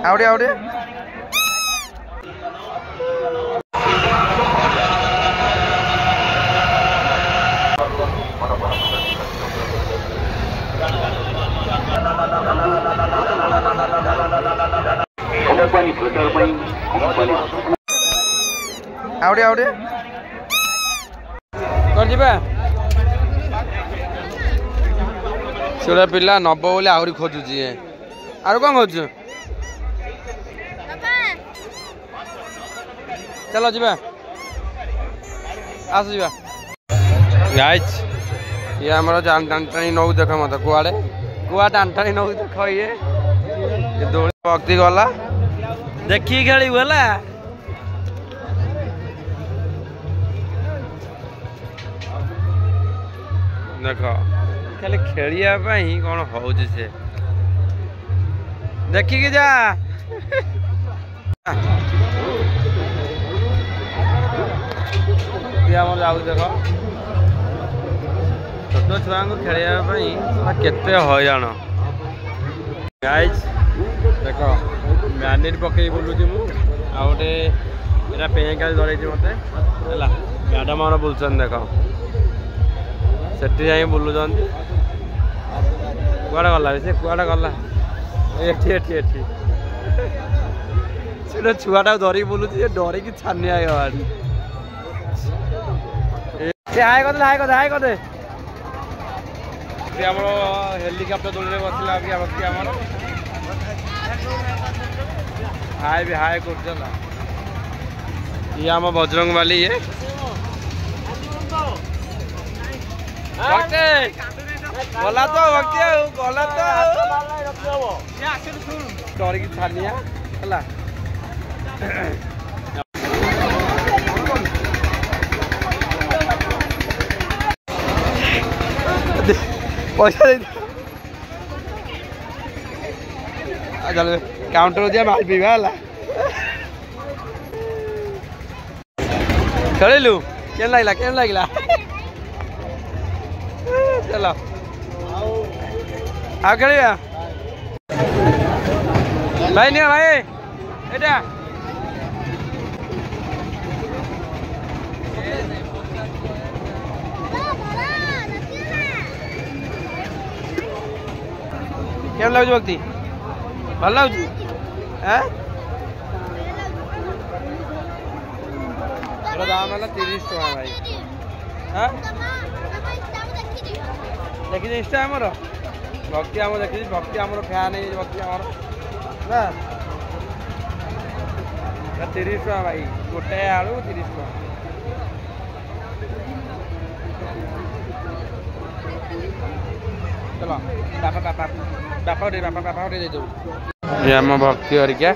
आवड़े आवड़े आवड़े आवड़े कर जीवा छोड़ा पिला नब बोले आहरी खोजुची आर कौन खोजु चलो जीवा आस जीवा गाइस ये हमरो जान टाणी नौ देख मत कुआड़े कुआ टाणी नौ देख ये दौड़ भक्ति गला देखी खेली गला देख खाली खेलिया कौन हो से देखिकी जा जाऊ देख छोट छुआ को खेलिया केते हईराण गाइस देख मैंडेट पकई बुलूची मुझे यहाँ पेंका धरई मत मैडम मैंने बुलून देख से बुलूं कुआड़े गला से कुआड़े गला एठी छुआटा धरिक बुलूँ डरिकी छानिया हाय कर हेलिकप्टर दौड़े बसला हाय भी हाय कर ये आम बजरंग बाली ये गला तो गला तो डरिकी छानिया पैसा चल काउंटर दिया माल पीवा खेलु के लगला चलो आ खेलिया भाई नहीं भाई एटा केम लगुच भक्ति भल लगुच दाम है 30 टका भाई देखी इंस्टा आमर भक्ति आम देखी भक्ति आम फैन भक्ति आमर ना 30 टका भाई गोटे आलू 30 टका चलो बापा दे दो ये आम भक्ति हरिका